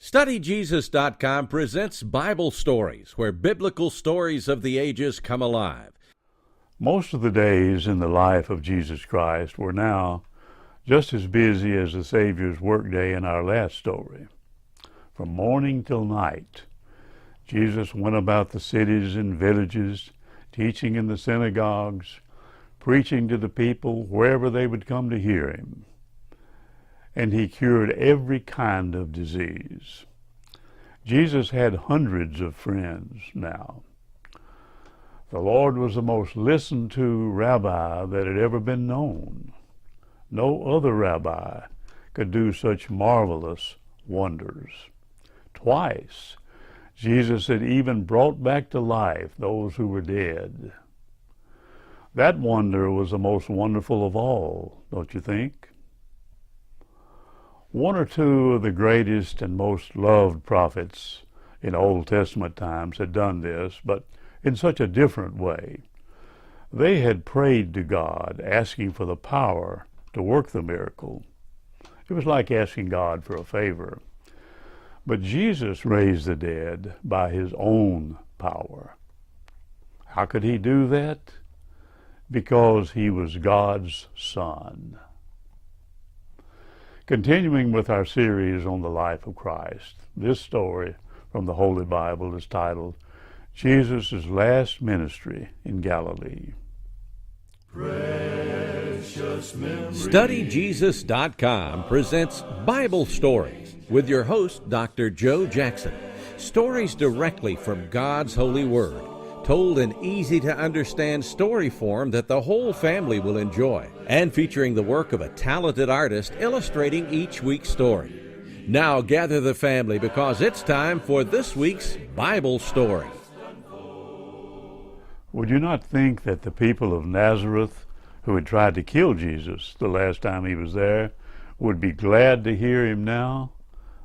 StudyJesus.com presents Bible Stories, where biblical stories of the ages come alive. Most of the days in the life of Jesus Christ were now just as busy as the Savior's workday in our last story. From morning till night, Jesus went about the cities and villages, teaching in the synagogues, preaching to the people wherever they would come to hear him. And he cured every kind of disease. Jesus had hundreds of friends now. The Lord was the most listened to rabbi that had ever been known. No other rabbi could do such marvelous wonders. Twice, Jesus had even brought back to life those who were dead. That wonder was the most wonderful of all, don't you think? One or two of the greatest and most loved prophets in Old Testament times had done this, but in such a different way. They had prayed to God, asking for the power to work the miracle. It was like asking God for a favor. But Jesus raised the dead by his own power. How could he do that? Because he was God's Son. Continuing with our series on the life of Christ, this story from the Holy Bible is titled, Jesus' Last Ministry in Galilee. StudyJesus.com presents Bible Stories with your host, Dr. Joe Jackson. Stories directly from God's holy word, told in easy-to-understand story form that the whole family will enjoy, and featuring the work of a talented artist illustrating each week's story. Now gather the family because it's time for this week's Bible Story. Would you not think that the people of Nazareth who had tried to kill Jesus the last time he was there would be glad to hear him now,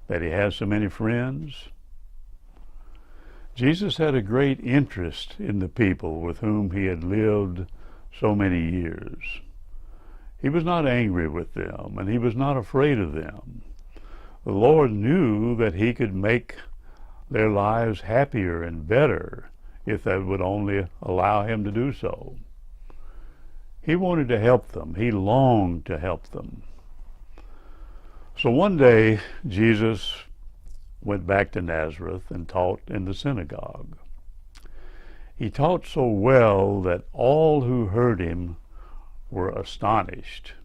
that he has so many friends? Jesus had a great interest in the people with whom he had lived so many years. He was not angry with them, and he was not afraid of them. The Lord knew that he could make their lives happier and better if they would only allow him to do so. He wanted to help them. He longed to help them. So one day, Jesus went back to Nazareth and taught in the synagogue. He taught so well that all who heard him were astonished.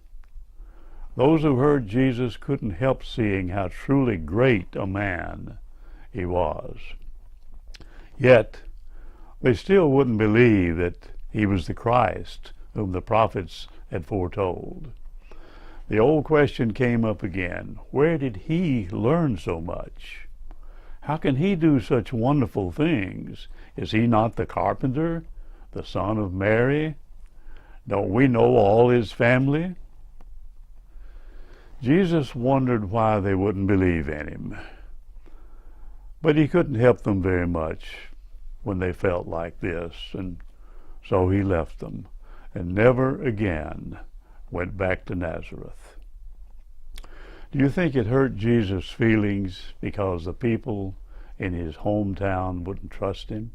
Those who heard Jesus couldn't help seeing how truly great a man he was. Yet, they still wouldn't believe that he was the Christ whom the prophets had foretold. The old question came up again. Where did he learn so much? How can he do such wonderful things? Is he not the carpenter, the son of Mary? Don't we know all his family? Jesus wondered why they wouldn't believe in him. But he couldn't help them very much when they felt like this, and so he left them and never again went back to Nazareth. Do you think it hurt Jesus' feelings because the people in his hometown wouldn't trust him?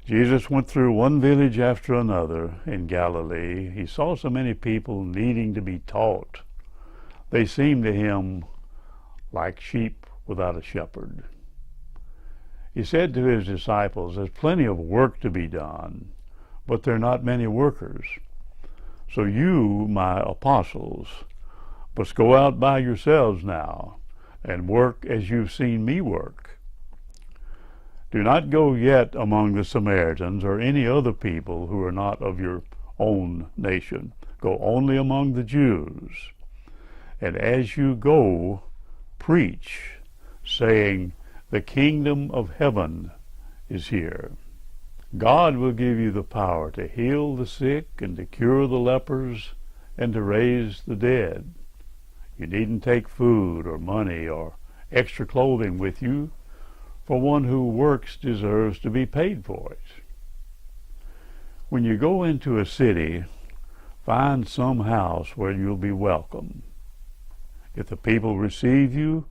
Jesus went through one village after another in Galilee. He saw so many people needing to be taught. They seemed to him like sheep without a shepherd. He said to his disciples, there's plenty of work to be done, but there are not many workers. So you, my apostles, must go out by yourselves now and work as you've seen me work. Do not go yet among the Samaritans or any other people who are not of your own nation. Go only among the Jews. And as you go, preach, saying, the kingdom of heaven is here. God will give you the power to heal the sick and to cure the lepers and to raise the dead. You needn't take food or money or extra clothing with you, for one who works deserves to be paid for it. When you go into a city, find some house where you'll be welcome. If the people receive you,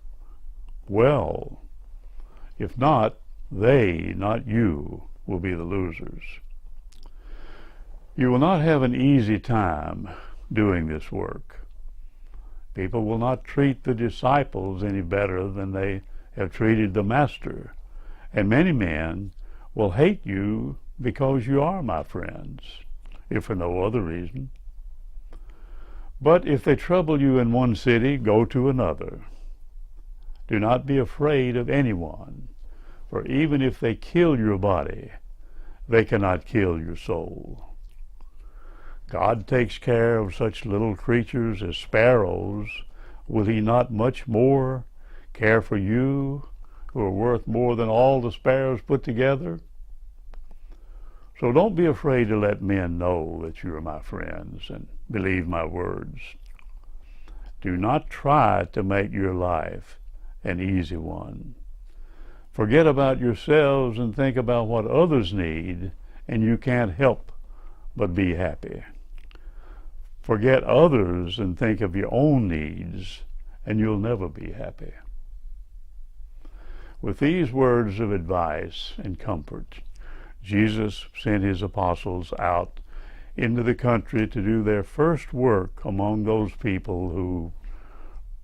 well. If not, they, not you, will be the losers. You will not have an easy time doing this work. People will not treat the disciples any better than they have treated the Master, and many men will hate you because you are my friends, if for no other reason. But if they trouble you in one city, go to another. Do not be afraid of anyone, for even if they kill your body, they cannot kill your soul. God takes care of such little creatures as sparrows. Will he not much more care for you, who are worth more than all the sparrows put together? So don't be afraid to let men know that you are my friends and believe my words. Do not try to make your life an easy one. Forget about yourselves and think about what others need, and you can't help but be happy. Forget others and think of your own needs, and you'll never be happy. With these words of advice and comfort, Jesus sent his apostles out into the country to do their first work among those people who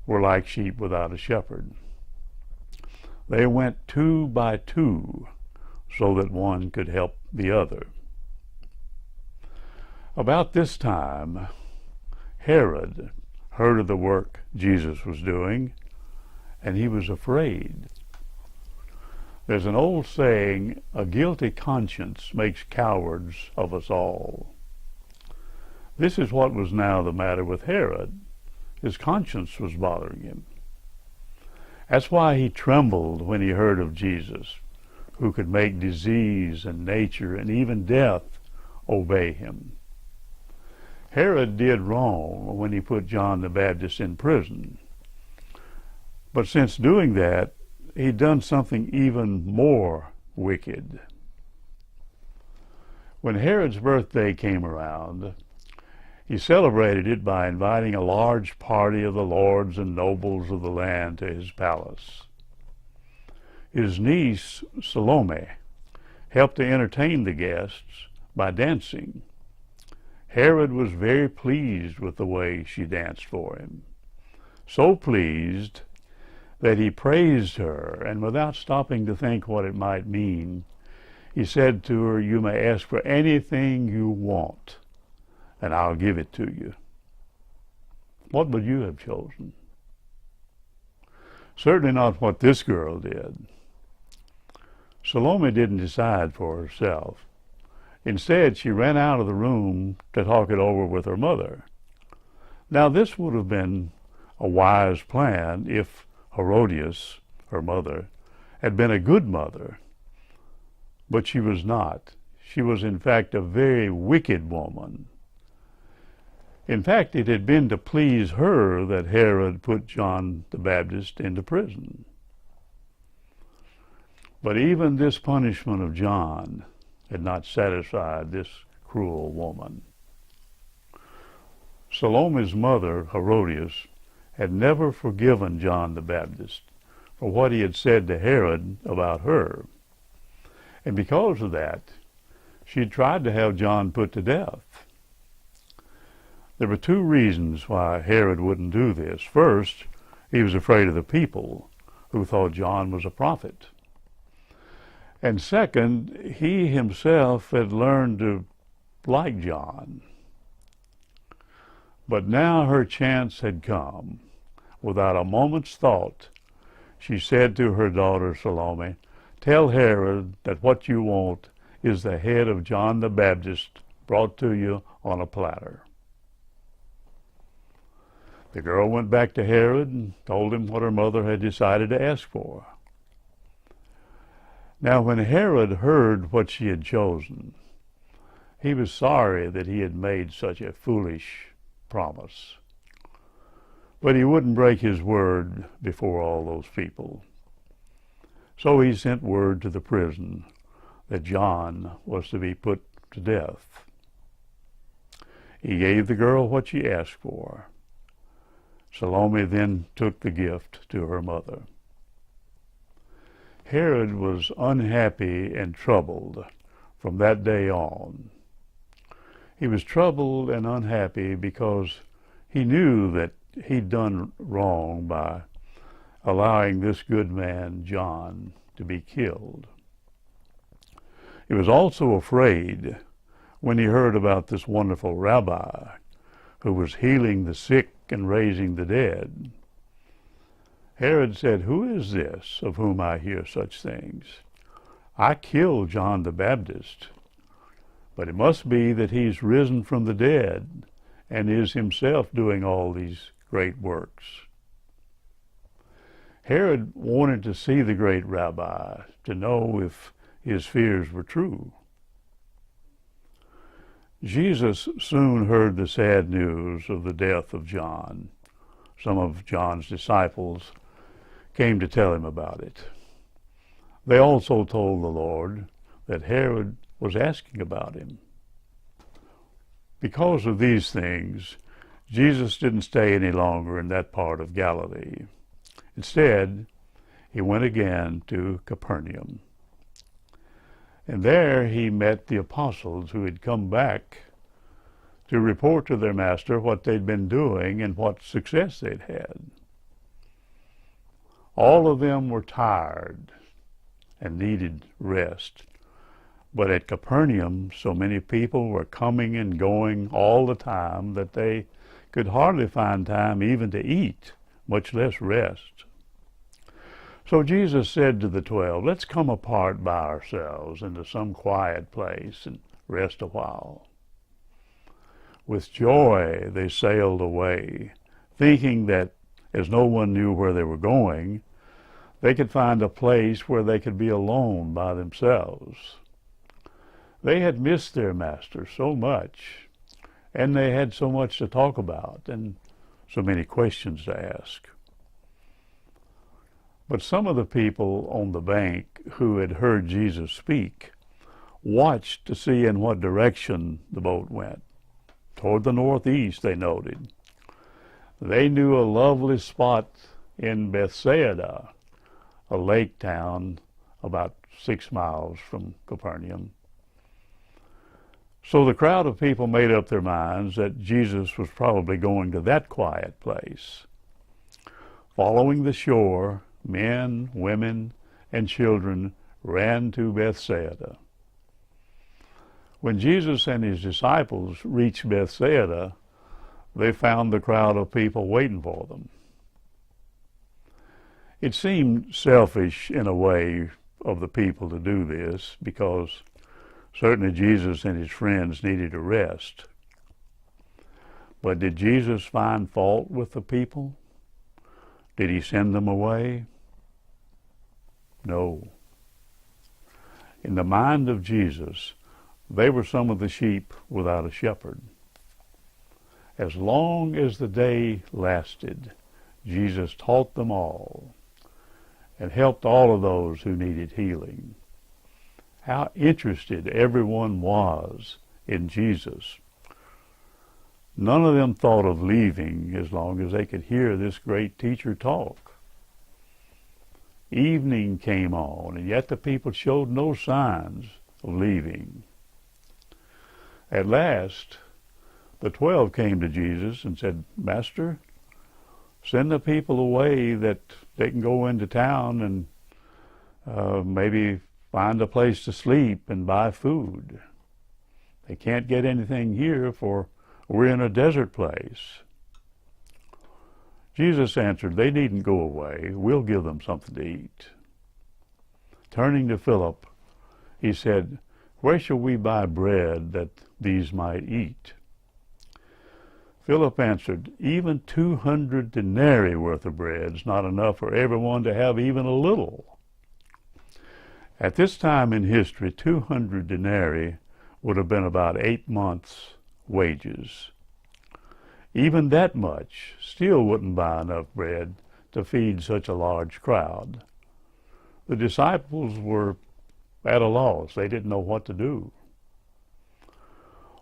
were like sheep without a shepherd. They went 2 by 2 so that one could help the other. About this time, Herod heard of the work Jesus was doing, and he was afraid. There's an old saying, a guilty conscience makes cowards of us all. This is what was now the matter with Herod. His conscience was bothering him. That's why he trembled when he heard of Jesus, who could make disease and nature and even death obey him. Herod did wrong when he put John the Baptist in prison. But since doing that, he'd done something even more wicked. When Herod's birthday came around, he celebrated it by inviting a large party of the lords and nobles of the land to his palace. His niece, Salome, helped to entertain the guests by dancing. Herod was very pleased with the way she danced for him. So pleased that he praised her, and without stopping to think what it might mean, he said to her, "You may ask for anything you want, and I'll give it to you." What would you have chosen? Certainly not what this girl did. Salome didn't decide for herself. Instead, she ran out of the room to talk it over with her mother. Now, this would have been a wise plan if Herodias, her mother, had been a good mother. But she was not. She was, in fact, a very wicked woman. In fact, it had been to please her that Herod put John the Baptist into prison. But even this punishment of John had not satisfied this cruel woman. Salome's mother, Herodias, had never forgiven John the Baptist for what he had said to Herod about her. And because of that, she had tried to have John put to death. There were 2 reasons why Herod wouldn't do this. First, he was afraid of the people who thought John was a prophet. And second, he himself had learned to like John. But now her chance had come. Without a moment's thought, she said to her daughter Salome, "Tell Herod that what you want is the head of John the Baptist brought to you on a platter." The girl went back to Herod and told him what her mother had decided to ask for. Now, when Herod heard what she had chosen, he was sorry that he had made such a foolish promise. But he wouldn't break his word before all those people. So he sent word to the prison that John was to be put to death. He gave the girl what she asked for. Salome then took the gift to her mother. Herod was unhappy and troubled from that day on. He was troubled and unhappy because he knew that he'd done wrong by allowing this good man, John, to be killed. He was also afraid when he heard about this wonderful rabbi who was healing the sick and raising the dead. Herod said, "Who is this of whom I hear such things? I killed John the Baptist, but it must be that he's risen from the dead and is himself doing all these great works." Herod wanted to see the great rabbi to know if his fears were true. Jesus soon heard the sad news of the death of John. Some of John's disciples came to tell him about it. They also told the Lord that Herod was asking about him. Because of these things, Jesus didn't stay any longer in that part of Galilee. Instead, he went again to Capernaum. And there he met the apostles who had come back to report to their master what they'd been doing and what success they'd had. All of them were tired and needed rest. But at Capernaum, so many people were coming and going all the time that they could hardly find time even to eat, much less rest. So Jesus said to the 12, "Let's come apart by ourselves into some quiet place and rest a while." With joy they sailed away, thinking that as no one knew where they were going, they could find a place where they could be alone by themselves. They had missed their master so much, and they had so much to talk about and so many questions to ask. But some of the people on the bank who had heard Jesus speak watched to see in what direction the boat went. Toward the northeast, they noted. They knew a lovely spot in Bethsaida, a lake town about 6 miles from Capernaum. So the crowd of people made up their minds that Jesus was probably going to that quiet place. Following the shore, men, women, and children ran to Bethsaida. When Jesus and his disciples reached Bethsaida, they found the crowd of people waiting for them. It seemed selfish in a way of the people to do this because certainly Jesus and his friends needed a rest. But did Jesus find fault with the people? Did he send them away? No. In the mind of Jesus, they were some of the sheep without a shepherd. As long as the day lasted, Jesus taught them all and helped all of those who needed healing. How interested everyone was in Jesus. None of them thought of leaving as long as they could hear this great teacher talk. Evening came on, and yet the people showed no signs of leaving. At last, the 12 came to Jesus and said, "Master, send the people away that they can go into town and maybe find a place to sleep and buy food. They can't get anything here, for we're in a desert place." Jesus answered, "They needn't go away. We'll give them something to eat." Turning to Philip, he said, "Where shall we buy bread that these might eat?" Philip answered, "Even 200 denarii worth of bread is not enough for everyone to have even a little." At this time in history, 200 denarii would have been about 8 months' wages. Even that much still wouldn't buy enough bread to feed such a large crowd. The disciples were at a loss. They didn't know what to do.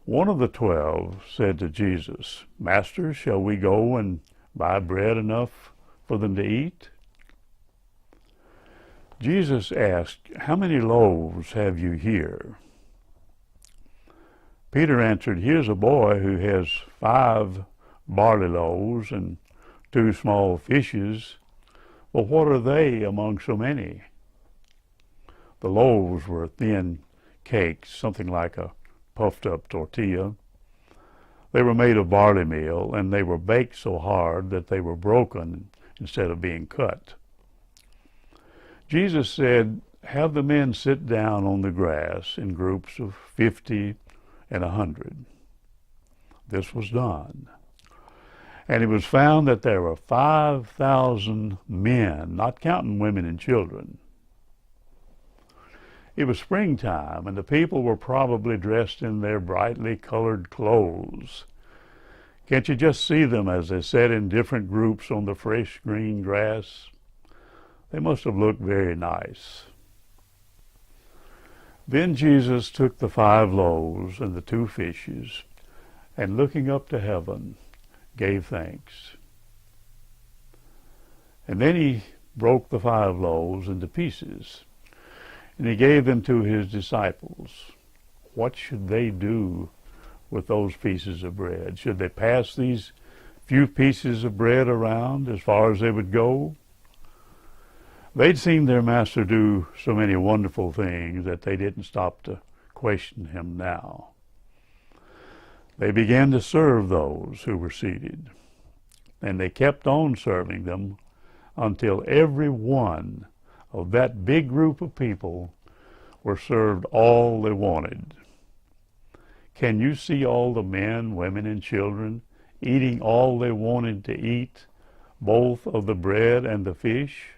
One of the 12 said to Jesus, "Master, shall we go and buy bread enough for them to eat? Jesus asked, "How many loaves have you here?" Peter answered, "Here's a boy who has 5 barley loaves and 2 small fishes. Well, what are they among so many?" The loaves were thin cakes, something like a puffed up tortilla. They were made of barley meal, and they were baked so hard that they were broken instead of being cut. Jesus said, "Have the men sit down on the grass in groups of 50 and 100. This was done. And it was found that there were 5,000 men, not counting women and children. It was springtime, and the people were probably dressed in their brightly colored clothes. Can't you just see them as they sat in different groups on the fresh green grass? They must have looked very nice. Then Jesus took the 5 loaves and the 2 fishes, and looking up to heaven, gave thanks. And then he broke the 5 loaves into pieces, and he gave them to his disciples. What should they do with those pieces of bread? Should they pass these few pieces of bread around as far as they would go? They'd seen their master do so many wonderful things that they didn't stop to question him now. They began to serve those who were seated, and they kept on serving them until every one of that big group of people were served all they wanted. Can you see all the men, women, and children eating all they wanted to eat, both of the bread and the fish?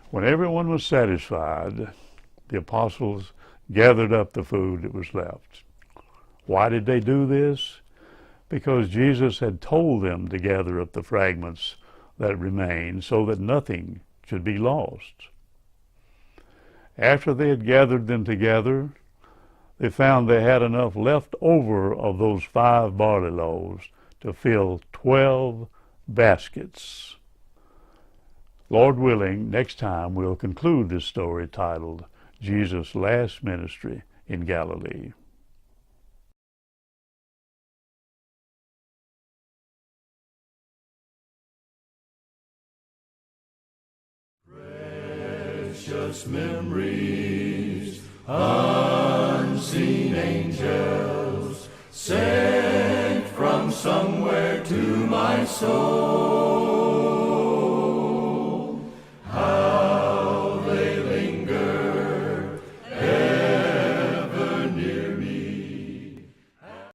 When everyone was satisfied, the apostles gathered up the food that was left. Why did they do this? Because Jesus had told them to gather up the fragments that remained so that nothing should be lost. After they had gathered them together, they found they had enough left over of those 5 barley loaves to fill 12 baskets. Lord willing, next time we'll conclude this story titled Jesus' Last Ministry in Galilee. Precious memories, unseen angels, sent from somewhere to my soul.